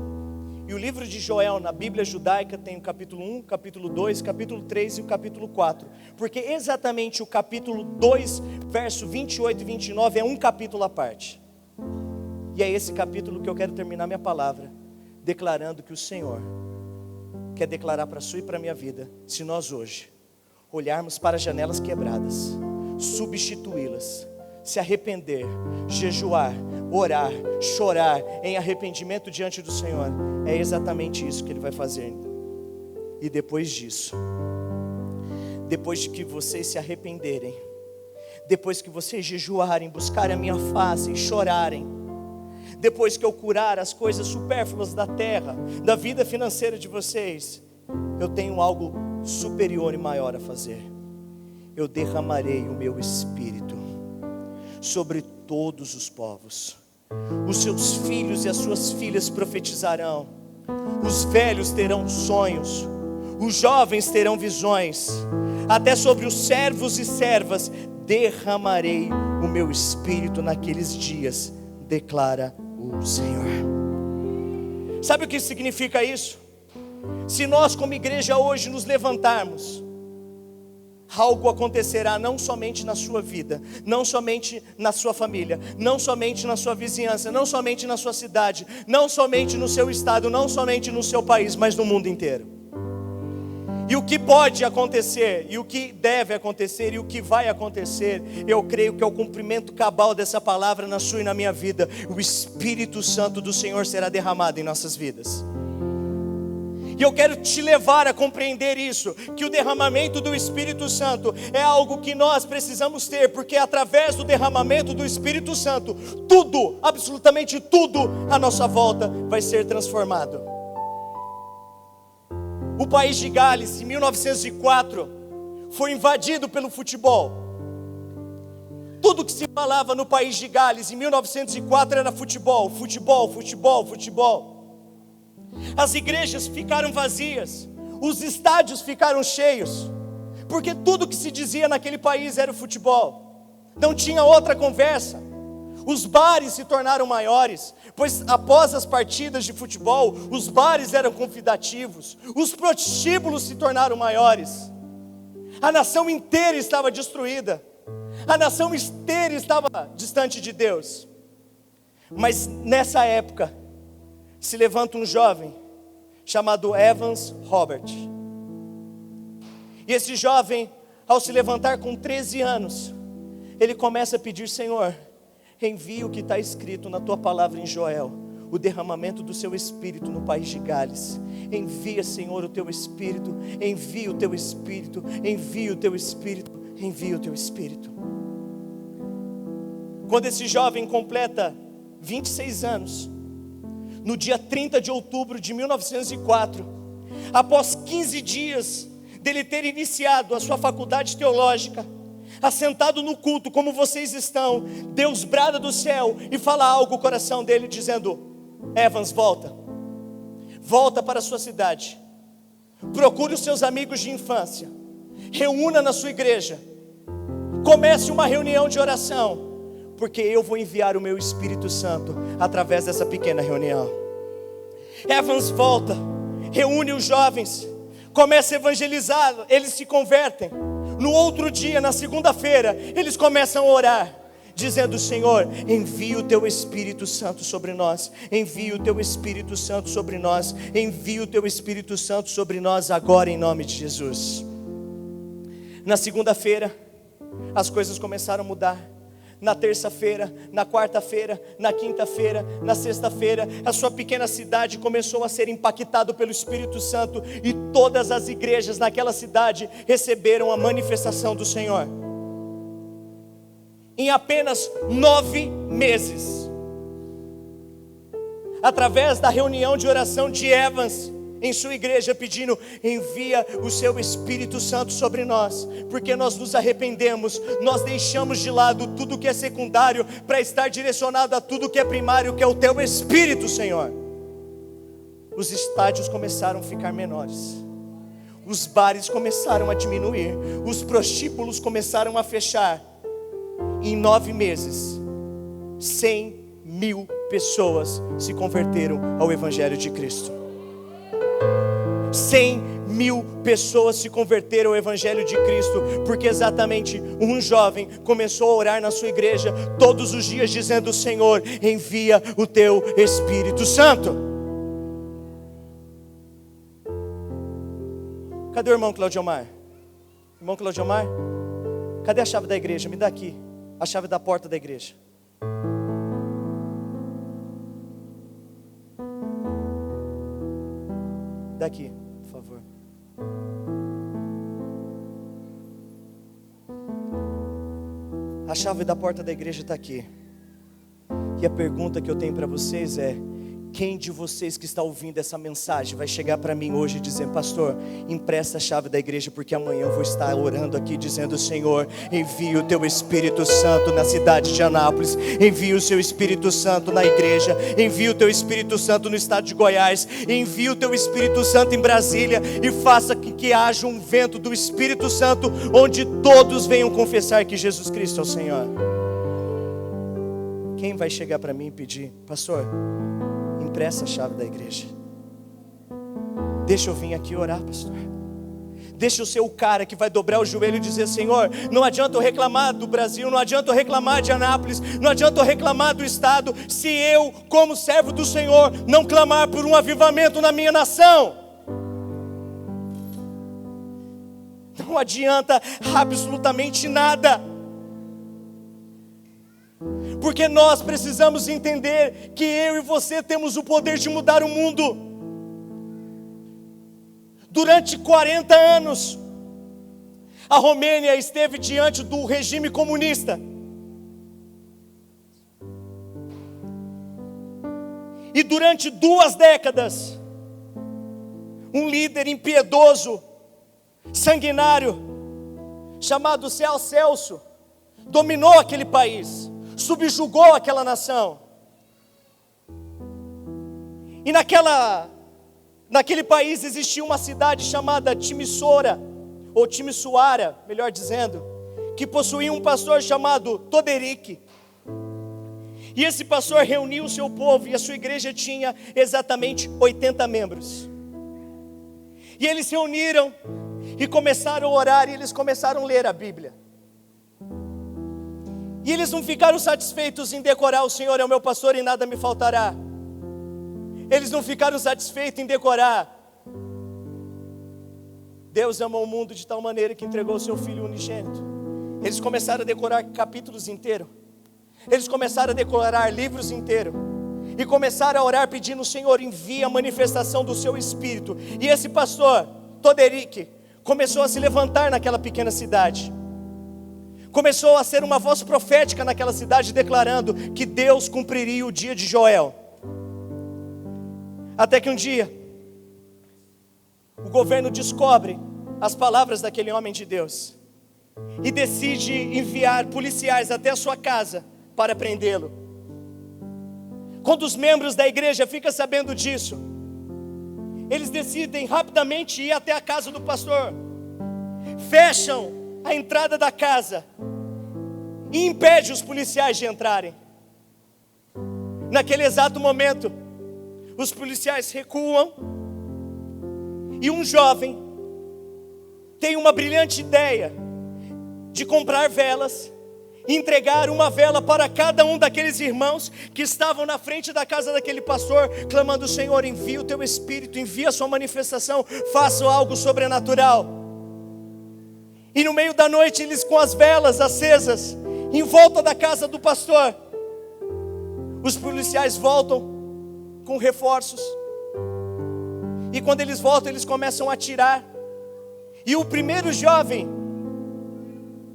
E o livro de Joel, na Bíblia judaica, tem o capítulo 1, capítulo 2, capítulo 3 e o capítulo 4. Porque exatamente o capítulo 2, verso 28 e 29 é um capítulo à parte. E é esse capítulo que eu quero terminar minha palavra, declarando que o Senhor quer declarar para a sua e para a minha vida, se nós hoje olharmos para as janelas quebradas, substituí-las, se arrepender, jejuar, orar, chorar em arrependimento diante do Senhor, é exatamente isso que Ele vai fazer. E depois disso, depois de que vocês se arrependerem, depois que vocês jejuarem, buscarem a minha face e chorarem, depois que eu curar as coisas supérfluas da terra, da vida financeira de vocês, eu tenho algo superior e maior a fazer. Eu derramarei o meu Espírito sobre todos os povos. Os seus filhos e as suas filhas profetizarão. Os velhos terão sonhos. Os jovens terão visões. Até sobre os servos e servas derramarei o meu Espírito naqueles dias, declara o Senhor. Sabe o que significa isso? Se nós como igreja hoje nos levantarmos, algo acontecerá não somente na sua vida, não somente na sua família, não somente na sua vizinhança, não somente na sua cidade, não somente no seu estado, não somente no seu país, mas no mundo inteiro. E o que pode acontecer, e o que deve acontecer, e o que vai acontecer, eu creio que é o cumprimento cabal dessa palavra na sua e na minha vida. O Espírito Santo do Senhor será derramado em nossas vidas. E eu quero te levar a compreender isso, que o derramamento do Espírito Santo é algo que nós precisamos ter, porque através do derramamento do Espírito Santo, tudo, absolutamente tudo à nossa volta vai ser transformado. O país de Gales, em 1904, foi invadido pelo futebol. Tudo que se falava no país de Gales, em 1904, era futebol, futebol, futebol, futebol. As igrejas ficaram vazias, os estádios ficaram cheios, porque tudo que se dizia naquele país era o futebol. Não tinha outra conversa. Os bares se tornaram maiores, pois após as partidas de futebol, os bares eram convidativos, os prostíbulos se tornaram maiores. A nação inteira estava destruída, a nação inteira estava distante de Deus. Mas nessa época, se levanta um jovem chamado Evans Robert. E esse jovem, ao se levantar com 13 anos, ele começa a pedir: Senhor, envia o que está escrito na tua palavra em Joel, o derramamento do seu Espírito no país de Gales. Envia, Senhor, o teu Espírito, envia o teu Espírito, envia o teu Espírito, envia o teu Espírito. Quando esse jovem completa 26 anos, no dia 30 de outubro de 1904, após 15 dias dele ter iniciado a sua faculdade teológica, assentado no culto como vocês estão, Deus brada do céu e fala algo no coração dele, dizendo: Evans, volta para a sua cidade, procure os seus amigos de infância, reúna na sua igreja, comece uma reunião de oração, porque eu vou enviar o meu Espírito Santo através dessa pequena reunião. Evans volta, reúne os jovens, começa a evangelizar, eles se convertem. No outro dia, na segunda-feira, eles começam a orar. dizendo: Senhor, envia o teu Espírito Santo sobre nós, envia o teu Espírito Santo sobre nós, envia o teu Espírito Santo sobre nós agora, em nome de Jesus. Na segunda-feira, as coisas começaram a mudar. Na terça-feira, na quarta-feira, na quinta-feira, na sexta-feira, a sua pequena cidade começou a ser impactada pelo Espírito Santo, e todas as igrejas naquela cidade receberam a manifestação do Senhor. Em apenas 9 meses, através da reunião de oração de Evans em sua igreja, pedindo: envia o seu Espírito Santo sobre nós, porque nós nos arrependemos, nós deixamos de lado tudo que é secundário para estar direcionado a tudo que é primário, que é o teu Espírito, Senhor. Os estádios começaram a ficar menores, os bares começaram a diminuir, os prostíbulos começaram a fechar. Em 9 meses, 100.000 pessoas se converteram ao Evangelho de Cristo. 100.000 pessoas se converteram ao Evangelho de Cristo, porque exatamente um jovem começou a orar na sua igreja todos os dias, dizendo: Senhor, envia o teu Espírito Santo. Cadê o irmão Claudiomar? Irmão Claudiomar? Cadê a chave da igreja? Me dá aqui a chave da porta da igreja. Daqui, por favor. A chave da porta da igreja está aqui. E a pergunta que eu tenho para vocês é: quem de vocês que está ouvindo essa mensagem vai chegar para mim hoje e dizer: pastor, empresta a chave da igreja, porque amanhã eu vou estar orando aqui dizendo: Senhor, envia o teu Espírito Santo na cidade de Anápolis, envia o seu Espírito Santo na igreja, envia o teu Espírito Santo no estado de Goiás, envia o teu Espírito Santo em Brasília, e faça que haja um vento do Espírito Santo, onde todos venham confessar que Jesus Cristo é o Senhor. Quem vai chegar para mim e pedir: pastor, empresta a chave da igreja, deixa eu vir aqui orar, pastor. Deixa eu ser o cara que vai dobrar o joelho e dizer: Senhor, não adianta eu reclamar do Brasil, não adianta eu reclamar de Anápolis, não adianta eu reclamar do estado, se eu, como servo do Senhor, não clamar por um avivamento na minha nação. Não adianta absolutamente nada, porque nós precisamos entender que eu e você temos o poder de mudar o mundo. Durante 40 anos, a Romênia esteve diante do regime comunista. E durante 2 décadas, um líder impiedoso, sanguinário, chamado Celso, dominou aquele país, subjugou aquela nação. E naquele país existia uma cidade chamada Timisoara, ou Timisoara, melhor dizendo, que possuía um pastor chamado Toderique. E esse pastor reuniu o seu povo, e a sua igreja tinha exatamente 80 membros. E eles se reuniram e começaram a orar, e eles começaram a ler a Bíblia. E eles não ficaram satisfeitos em decorar: o Senhor é o meu pastor e nada me faltará. Eles não ficaram satisfeitos em decorar: Deus amou o mundo de tal maneira que entregou o seu Filho unigênito. Eles começaram a decorar capítulos inteiros. Eles começaram a decorar livros inteiros. E começaram a orar pedindo: Senhor, envia a manifestação do seu Espírito. E esse pastor, Toderique, começou a se levantar naquela pequena cidade. Começou a ser uma voz profética naquela cidade, declarando que Deus cumpriria o dia de Joel. Até que um dia, o governo descobre as palavras daquele homem de Deus e decide enviar policiais até a sua casa para prendê-lo. Quando os membros da igreja ficam sabendo disso, eles decidem rapidamente ir até a casa do pastor, fecham a entrada da casa e impede os policiais de entrarem. Naquele exato momento, os policiais recuam e um jovem tem uma brilhante ideia de comprar velas entregar uma vela para cada um daqueles irmãos que estavam na frente da casa daquele pastor, clamando: Senhor, envia o teu Espírito, envia a sua manifestação, faça algo sobrenatural. E no meio da noite, eles com as velas acesas, em volta da casa do pastor, os policiais voltam com reforços, e quando eles voltam, eles começam a atirar, e o primeiro jovem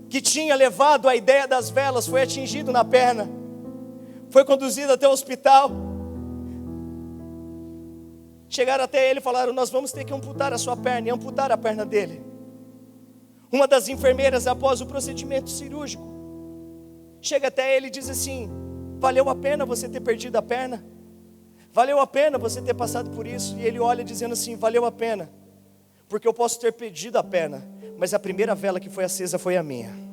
que tinha levado a ideia das velas foi atingido na perna, foi conduzido até o hospital. Chegaram até ele e falaram: nós vamos ter que amputar a sua perna, e amputaram a perna dele. Uma das enfermeiras, após o procedimento cirúrgico, chega até ele e diz assim: valeu a pena você ter perdido a perna? Valeu a pena você ter passado por isso? E ele olha dizendo assim: valeu a pena, porque eu posso ter perdido a perna, mas a primeira vela que foi acesa foi a minha.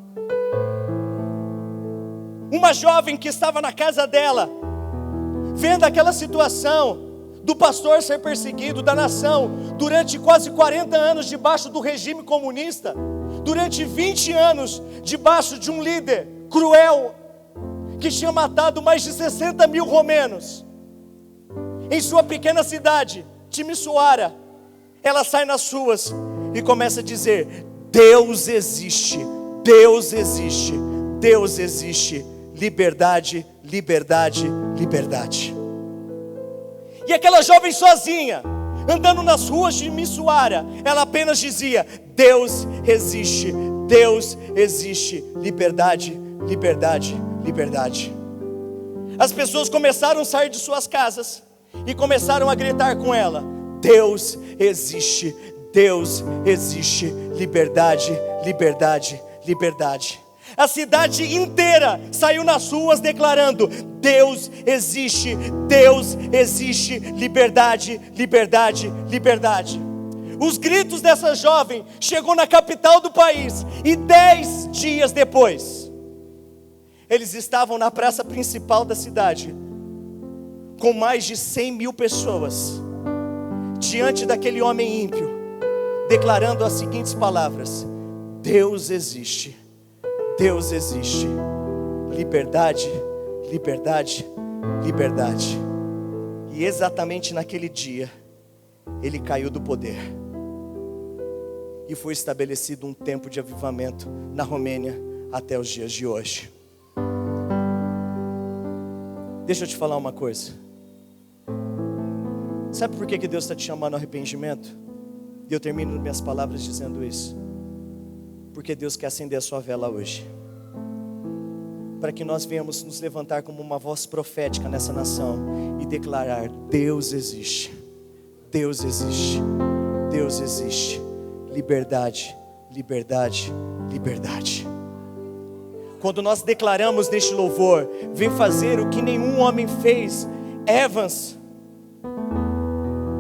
Uma jovem que estava na casa dela, vendo aquela situação do pastor ser perseguido, da nação, durante quase 40 anos debaixo do regime comunista, durante 20 anos debaixo de um líder cruel, que tinha matado mais de 60 mil romenos, em sua pequena cidade, Timisoara, ela sai nas ruas e começa a dizer: Deus existe, Deus existe, Deus existe, liberdade, liberdade, liberdade. E aquela jovem sozinha, andando nas ruas de Timisoara, ela apenas dizia: Deus existe, Deus existe, liberdade, liberdade, liberdade. As pessoas começaram a sair de suas casas e começaram a gritar com ela: Deus existe, Deus existe, liberdade, liberdade, liberdade. A cidade inteira saiu nas ruas declarando: Deus existe, Deus existe, liberdade, liberdade, liberdade. Os gritos dessa jovem chegou na capital do país, e 10 dias depois, eles estavam na praça principal da cidade, com mais de 100 mil pessoas, diante daquele homem ímpio, declarando as seguintes palavras: Deus existe, Deus existe, liberdade, liberdade, liberdade. E exatamente naquele dia, ele caiu do poder, e foi estabelecido um tempo de avivamento na Romênia até os dias de hoje. Deixa eu te falar uma coisa. Sabe por que Deus está te chamando ao arrependimento? E eu termino minhas palavras dizendo isso: porque Deus quer acender a sua vela hoje, para que nós venhamos nos levantar como uma voz profética nessa nação e declarar: Deus existe, Deus existe, Deus existe, liberdade, liberdade, liberdade. Quando nós declaramos neste louvor: vem fazer o que nenhum homem fez, Evans,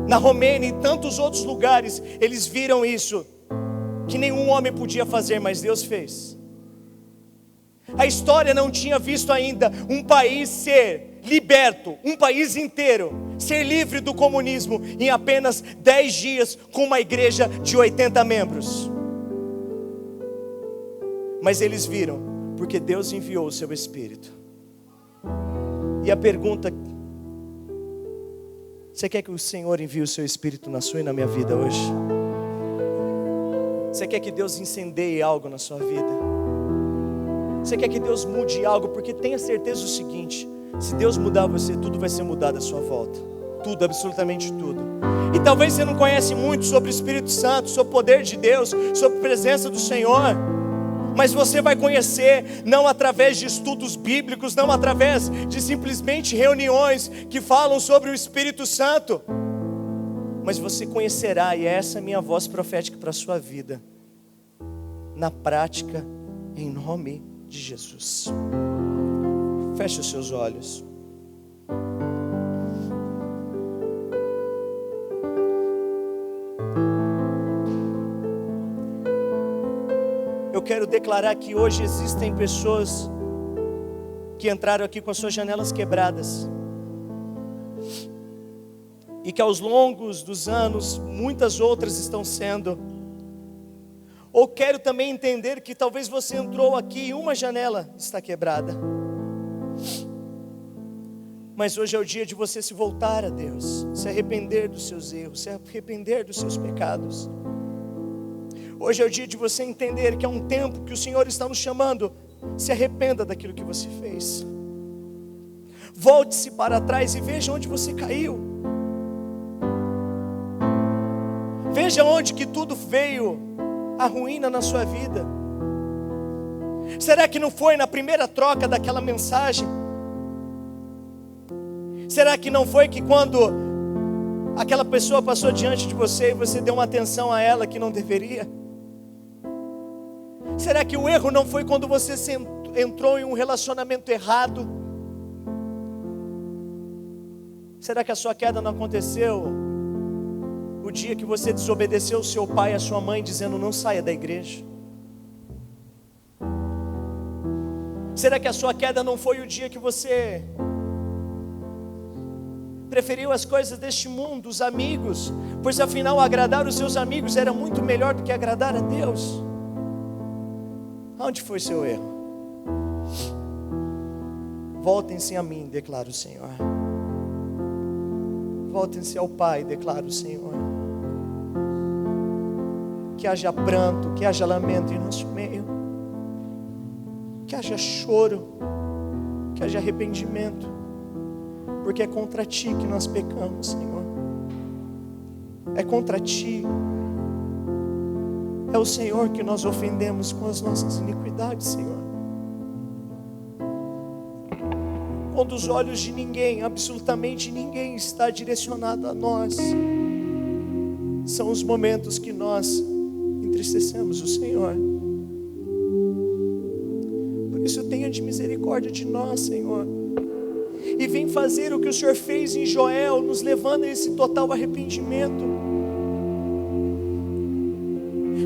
na Romênia e tantos outros lugares, eles viram isso, que nenhum homem podia fazer, mas Deus fez. A história não tinha visto ainda um país ser liberto, um país inteiro ser livre do comunismo em apenas 10 dias, com uma igreja de 80 membros. Mas eles viram, porque Deus enviou o seu Espírito. E a pergunta: você quer que o Senhor envie o seu Espírito na sua e na minha vida hoje? Você quer que Deus incendeie algo na sua vida? Você quer que Deus mude algo? Porque tenha certeza o seguinte: se Deus mudar você, tudo vai ser mudado à sua volta. Tudo, absolutamente tudo. E talvez você não conhece muito sobre o Espírito Santo, sobre o poder de Deus, sobre a presença do Senhor, mas você vai conhecer não através de estudos bíblicos, não através de simplesmente reuniões que falam sobre o Espírito Santo, mas você conhecerá, e essa é a minha voz profética para a sua vida, na prática, em nome de Jesus. Feche os seus olhos. Eu quero declarar que hoje existem pessoas que entraram aqui com as suas janelas quebradas, e que aos longos dos anos, muitas outras estão sendo. Ou quero também entender que talvez você entrou aqui e uma janela está quebrada. Mas hoje é o dia de você se voltar a Deus, se arrepender dos seus erros, se arrepender dos seus pecados. Hoje é o dia de você entender que é um tempo que o Senhor está nos chamando. Se arrependa daquilo que você fez. Volte-se para trás e veja onde você caiu. Veja onde que tudo veio a ruína na sua vida. Será que não foi na primeira troca daquela mensagem? Será que não foi que quando aquela pessoa passou diante de você e você deu uma atenção a ela que não deveria? Será que o erro não foi quando você entrou em um relacionamento errado? Será que a sua queda não aconteceu o dia que você desobedeceu o seu pai e a sua mãe, dizendo não saia da igreja? Será que a sua queda não foi o dia que você preferiu as coisas deste mundo, os amigos, pois afinal agradar os seus amigos era muito melhor do que agradar a Deus? Onde foi seu erro? Voltem-se a mim, declara o Senhor. Voltem-se ao Pai, declara o Senhor. Que haja pranto, que haja lamento em nosso meio, que haja choro, que haja arrependimento, porque é contra Ti que nós pecamos, Senhor. É contra Ti. É o Senhor que nós ofendemos com as nossas iniquidades, Senhor. Quando os olhos de ninguém, absolutamente ninguém, está direcionado a nós, são os momentos que nós entristecemos o Senhor. Por isso tenha de misericórdia de nós, Senhor, e vem fazer o que o Senhor fez em Joel, nos levando a esse total arrependimento.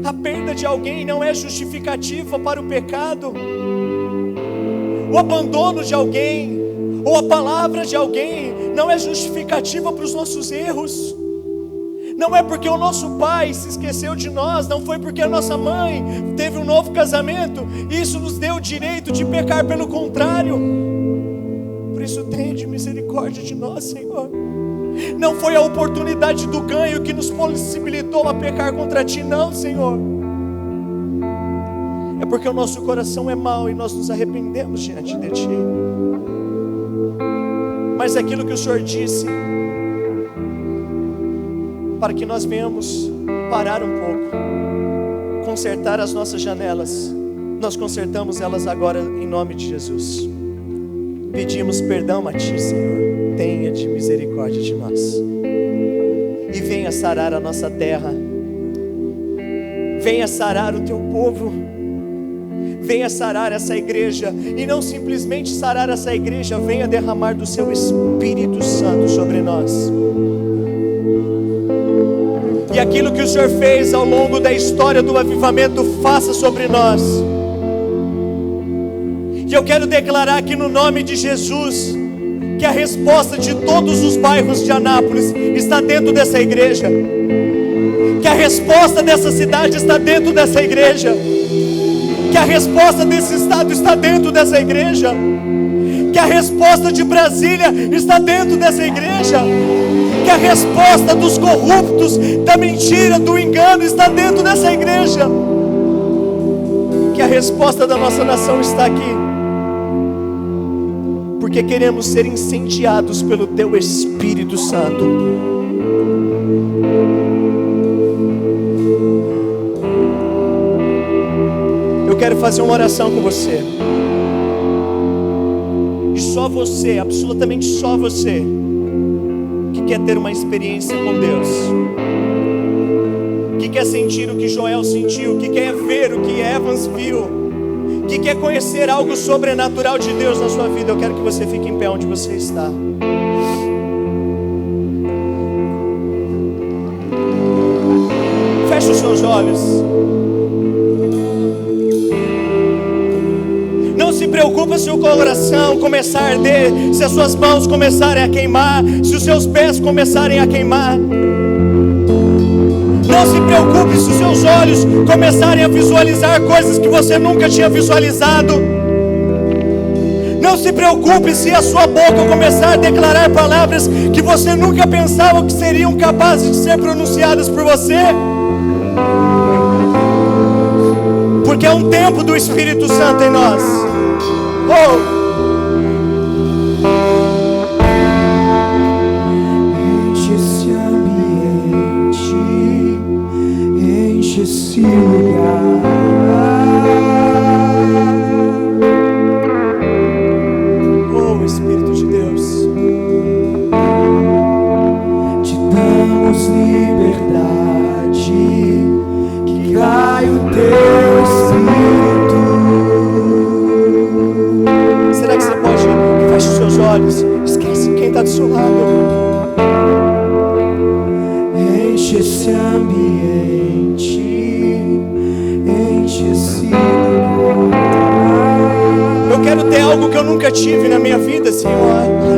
A perda de alguém não é justificativa para o pecado. O abandono de alguém, ou a palavra de alguém, não é justificativa para os nossos erros. Não é porque o nosso pai se esqueceu de nós, não foi porque a nossa mãe teve um novo casamento, isso nos deu o direito de pecar, pelo contrário. Por isso tenha de misericórdia de nós, Senhor. Não foi a oportunidade do ganho que nos possibilitou a pecar contra Ti, não, Senhor. É porque o nosso coração é mau e nós nos arrependemos diante de Ti. Mas aquilo que o Senhor disse, para que nós venhamos parar um pouco, consertar as nossas janelas, nós consertamos elas agora em nome de Jesus. Pedimos perdão a Ti, Senhor. Tenha de misericórdia de nós e venha sarar a nossa terra, venha sarar o Teu povo, venha sarar essa igreja, e não simplesmente sarar essa igreja, venha derramar do Seu Espírito Santo sobre nós. E aquilo que o Senhor fez ao longo da história do avivamento, faça sobre nós. E eu quero declarar aqui no nome de Jesus, que a resposta de todos os bairros de Anápolis está dentro dessa igreja, que a resposta dessa cidade está dentro dessa igreja, que a resposta desse estado está dentro dessa igreja, que a resposta de Brasília está dentro dessa igreja, que a resposta dos corruptos, da mentira, do engano está dentro dessa igreja, que a resposta da nossa nação está aqui, porque queremos ser incendiados pelo Teu Espírito Santo. Eu quero fazer uma oração com você, e só você, absolutamente só você, que quer ter uma experiência com Deus, que quer sentir o que Joel sentiu, que quer ver o que Evans viu, que quer conhecer algo sobrenatural de Deus na sua vida. Eu quero que você fique em pé onde você está. Feche os seus olhos. Não se preocupa se o coração começar a arder, se as suas mãos começarem a queimar, se os seus pés começarem a queimar. Não se preocupe se os seus olhos começarem a visualizar coisas que você nunca tinha visualizado. Não se preocupe se a sua boca começar a declarar palavras que você nunca pensava que seriam capazes de ser pronunciadas por você. Porque é um tempo do Espírito Santo em nós. Oh! Esse lugar, oh Espírito de Deus, te damos liberdade, que cai o teu Espírito. Será que você pode fechar os seus olhos? Esquece quem está do seu lado. Enche esse ambiente, enche esse lugar. Eu quero ter algo que eu nunca tive na minha vida, Senhor.